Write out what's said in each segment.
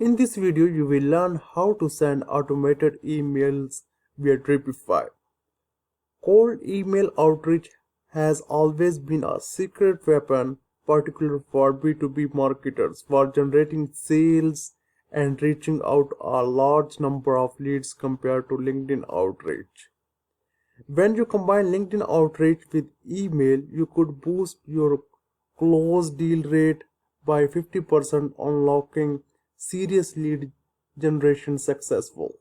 In this video, you will learn how to send automated emails via Dripify. Cold email outreach has always been a secret weapon, particularly for B2B marketers, for generating sales and reaching out a large number of leads compared to LinkedIn outreach. When you combine LinkedIn outreach with email, you could boost your close deal rate by 50%, unlocking serious lead generation successful.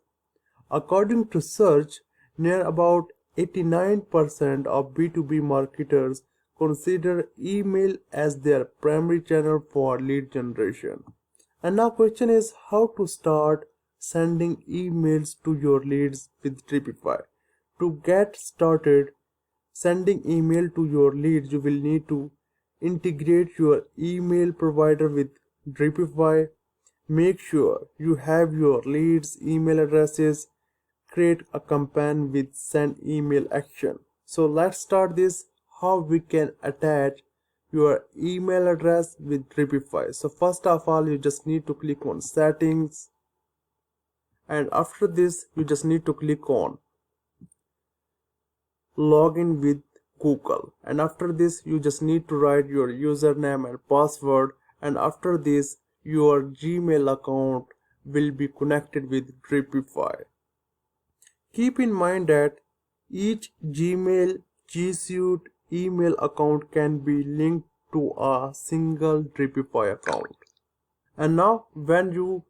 According to research, near about 89% of B2B marketers consider email as their primary channel for lead generation. And now question is how to start sending emails to your leads with Dripify. To get started sending email to your leads, you will need to integrate your email provider with Dripify. Make sure you have your leads' email addresses. Create a campaign with send email action. So let's start this, how we can attach your email address with Dripify. So first of all, you just need to click on settings, and after this you just need to click on login with Google, and after this you just need to write your username and password, and after this your Gmail account will be connected with Dripify. Keep in mind that each Gmail G Suite email account can be linked to a single Dripify account. And now when you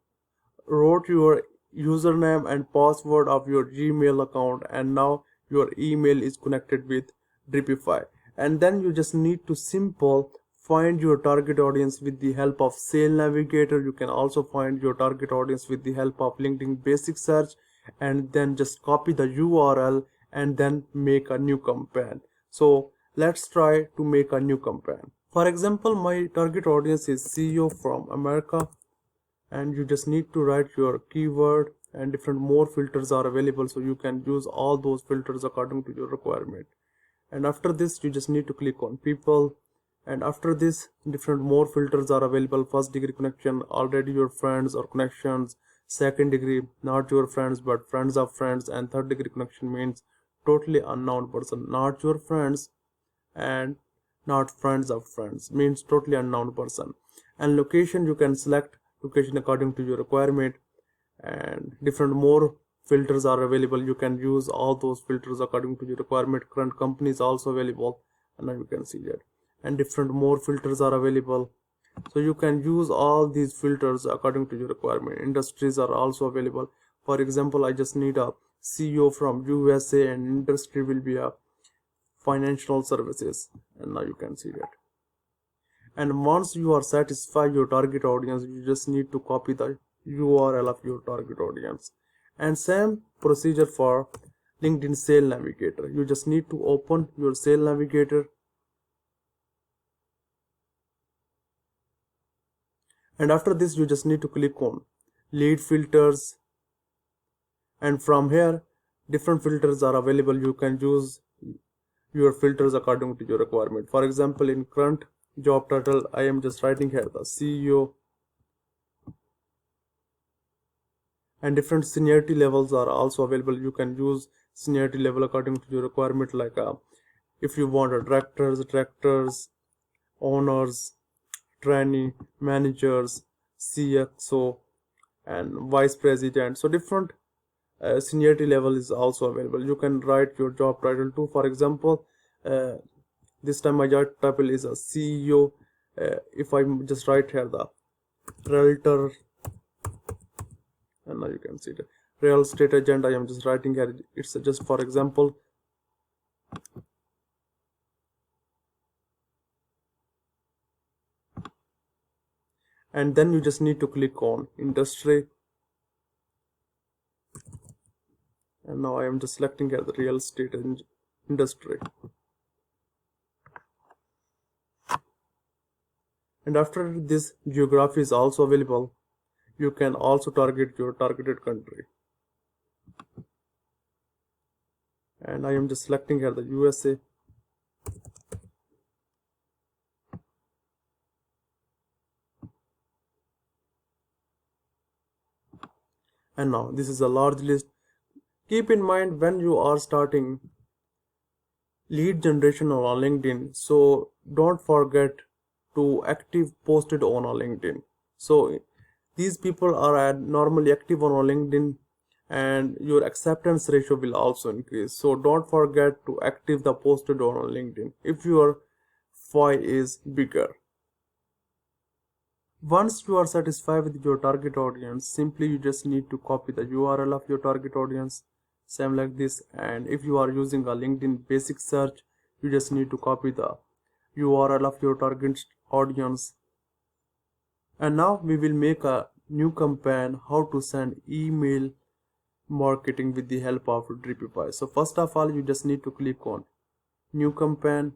wrote your username and password of your Gmail account, and now your email is connected with Dripify, and then you just need to simple find your target audience with the help of Sales Navigator. You can also find your target audience with the help of LinkedIn basic search, and then just copy the URL and then make a new campaign. So let's try to make a new campaign. For example, my target audience is CEO from America, and you just need to write your keyword, and different more filters are available, so you can use all those filters according to your requirement. And after this you just need to click on people, and after this different more filters are available. First degree connection, already your friends or connections. Second degree, not your friends but friends of friends. And third degree connection means totally unknown person, not your friends and not friends of friends, means totally unknown person. And location, you can select location according to your requirement, and different more filters are available. You can use all those filters according to your requirement. Current company is also available, and now you can see that, and different more filters are available, so you can use all these filters according to your requirement. Industries are also available. For example, I just need a CEO from USA, and industry will be a financial services, and now you can see that. And once you are satisfied your target audience, you just need to copy the URL of your target audience. And same procedure for LinkedIn Sales Navigator. You just need to open your Sales Navigator, and after this you just need to click on lead filters, and from here different filters are available. You can use your filters according to your requirement. For example, in current job title I am just writing here the CEO, and different seniority levels are also available. You can use seniority level according to your requirement, like if you want a directors, owners, trainee, managers, CXO, and vice president. So different seniority level is also available. You can write your job title too. For example, this time my job title is a CEO. If I just write here the realtor, and now you can see the real estate agent, I am just writing here, it's just for example. And then you just need to click on industry, and now I am just selecting here the real estate industry. And after this, geography is also available. You can also target your targeted country, and I am just selecting here the USA. And now this is a large list. Keep in mind when you are starting lead generation on LinkedIn, so don't forget to active posted on a LinkedIn. So these people are normally active on a LinkedIn, and your acceptance ratio will also increase. So don't forget to active the posted on a LinkedIn if your file is bigger. Once you are satisfied with your target audience, simply you just need to copy the URL of your target audience, same like this. And if you are using a LinkedIn basic search, you just need to copy the URL of your target audience. And now we will make a new campaign, how to send email marketing with the help of Dripify. So first of all, you just need to click on new campaign,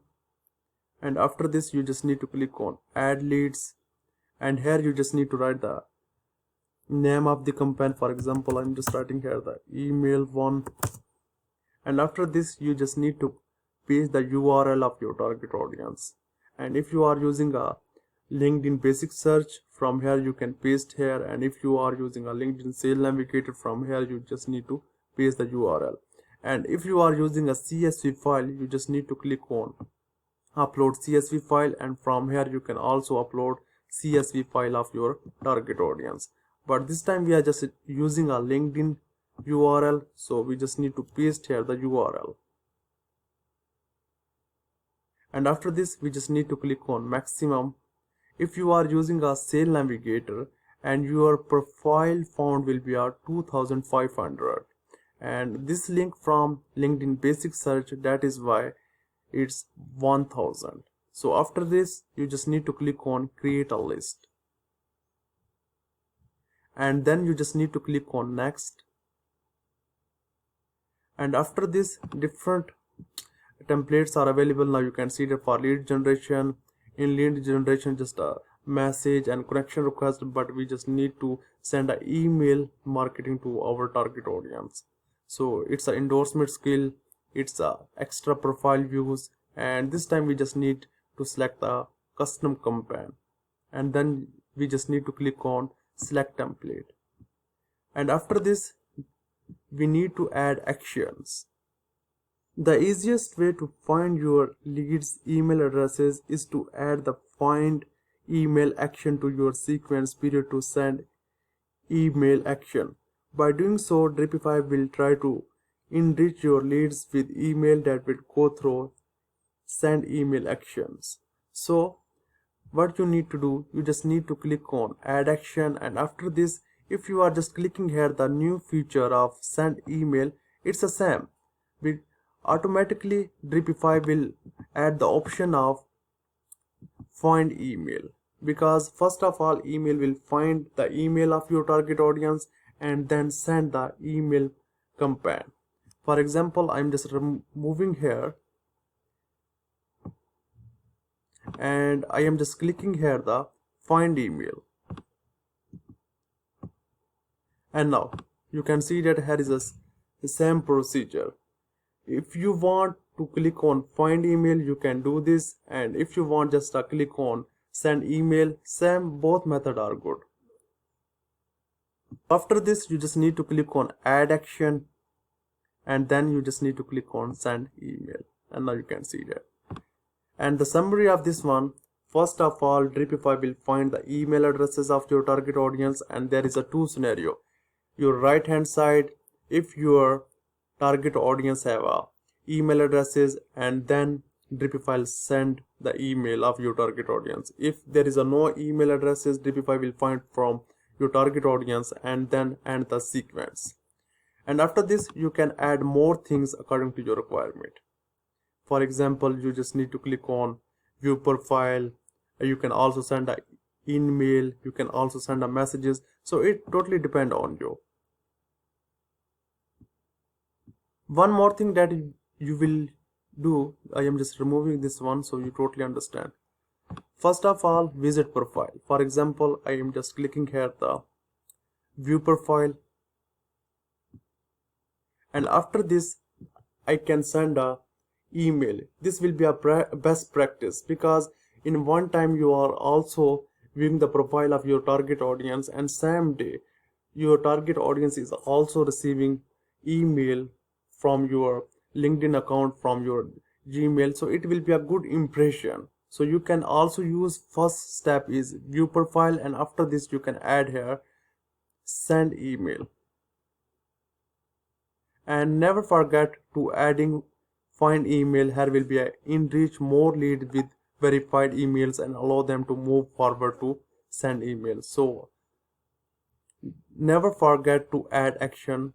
and after this you just need to click on add leads, and here you just need to write the name of the campaign. For example, I'm just writing here the email one, and after this you just need to paste the URL of your target audience. And if you are using a LinkedIn basic search, from here you can paste here, and if you are using a LinkedIn Sales Navigator, from here you just need to paste the URL. And if you are using a CSV file, you just need to click on upload CSV file, and from here you can also upload CSV file of your target audience. But this time we are just using a LinkedIn URL, so we just need to paste here the URL. And after this we just need to click on maximum. If you are using a Sales Navigator, and your profile font will be at 2500, and this link from LinkedIn basic search, that is why it's 1000. So after this you just need to click on create a list, and then you just need to click on next. And after this, different templates are available. Now you can see that for lead generation, in lead generation just a message and connection request, but we just need to send an email marketing to our target audience. So it's an endorsement skill, it's a extra profile views, and this time we just need to select the custom campaign, and then we just need to click on select template. And after this we need to add actions. The easiest way to find your leads' email addresses is to add the find email action to your sequence period to send email action. By doing so, Dripify will try to enrich your leads with email that will go through send email actions. So what you need to do, you just need to click on add action, and after this, if you are just clicking here the new feature of send email, it's the same. Automatically Dripify will add the option of find email, because first of all email will find the email of your target audience and then send the email campaign. For example, I'm just removing here, and I am just clicking here the find email, and now you can see that here is the same procedure. If you want to click on find email, you can do this, and if you want just to click on send email, same, both method are good. After this you just need to click on add action, and then you just need to click on send email, and now you can see that. And the summary of this one, first of all, Dripify will find the email addresses of your target audience, and there is a two scenario. Your right hand side, if your target audience have a email addresses, and then Dripify will send the email of your target audience. If there is a no email addresses, Dripify will find from your target audience and then end the sequence. And after this you can add more things according to your requirement. For example, you just need to click on view profile. You can also send an email, you can also send a messages, so it totally depends on you. One more thing that you will do, I am just removing this one so you totally understand. First of all, visit profile. For example, I am just clicking here the view profile, and after this I can send a email. This will be a best practice, because in one time you are also viewing the profile of your target audience, and same day your target audience is also receiving email from your LinkedIn account, from your Gmail, so it will be a good impression. So you can also use, first step is view profile, and after this you can add here send email. And never forget to adding find email. Here will be a enrich more lead with verified emails and allow them to move forward to send email. So never forget to add action,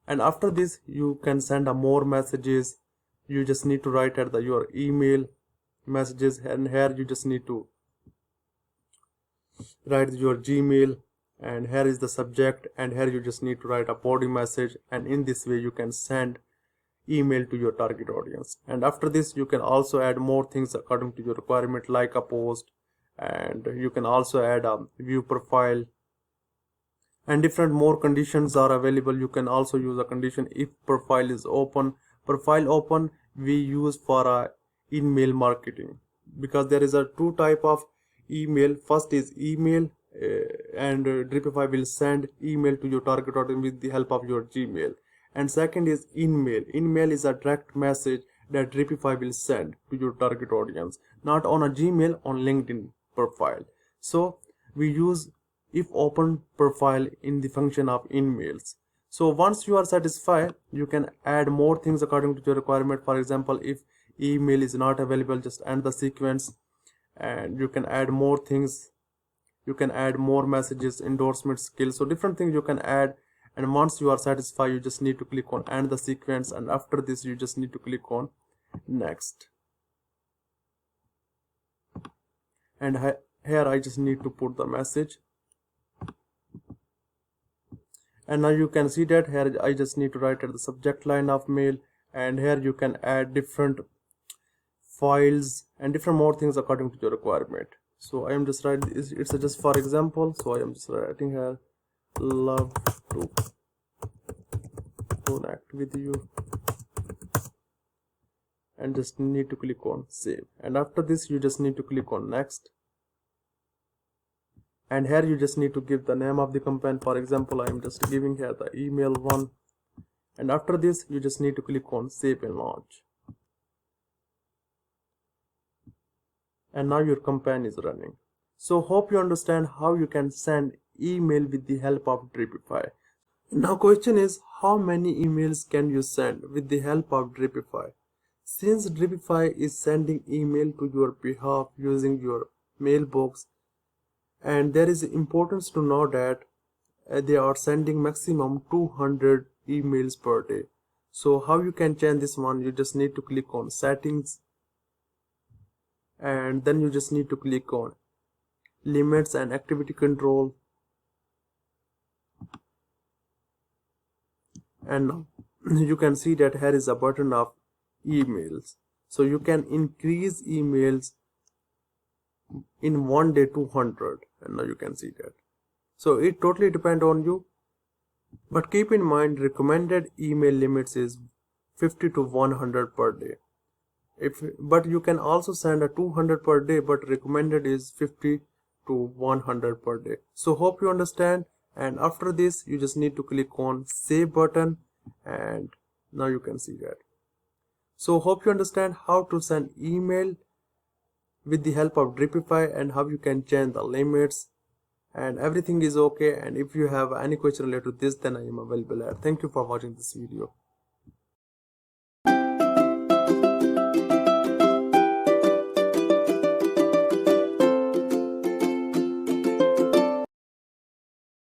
and after this you can send a more messages. You just need to write at your email messages, and here you just need to write your Gmail, and here is the subject, and here you just need to write a body message, and in this way you can send email to your target audience. And after this you can also add more things according to your requirement, like a post, and you can also add a view profile, and different more conditions are available. You can also use a condition if profile is open. Profile open we use for a email marketing, because there is a two type of email. First is email, and Dripify will send email to your target audience with the help of your Gmail. And second is InMail. InMail is a direct message that Dripify will send to your target audience, not on a Gmail, on LinkedIn profile. So we use if open profile in the function of InMails. So once you are satisfied, you can add more things according to your requirement. For example, if email is not available, just end the sequence, and you can add more things. You can add more messages, endorsement skills, so different things you can add. And once you are satisfied, you just need to click on end the sequence, and after this you just need to click on next. And here I just need to put the message, and now you can see that here I just need to write at the subject line of mail, and here you can add different files and different more things according to your requirement. So I am just writing, it's just for example, so I am just writing here love to connect with you, and just need to click on save. And after this you just need to click on next, and here you just need to give the name of the campaign. For example, I am just giving here the email one, and after this you just need to click on save and launch. And now your campaign is running. So hope you understand how you can send email with the help of Dripify. Now question is, how many emails can you send with the help of Dripify? Since Dripify is sending email to your behalf using your mailbox, and there is importance to know that they are sending maximum 200 emails per day. So how you can change this one? You just need to click on settings, and then you just need to click on limits and activity control, and now you can see that here is a button of emails. So you can increase emails in one day 200, and now you can see that. So it totally depends on you, but keep in mind recommended email limits is 50 to 100 per day. But you can also send a 200 per day, but recommended is 50 to 100 per day. So hope you understand, and after this you just need to click on save button, and now you can see that. So hope you understand how to send email with the help of Dripify, and how you can change the limits, and everything is okay. And if you have any question related to this, then I am available here. Thank you for watching this video.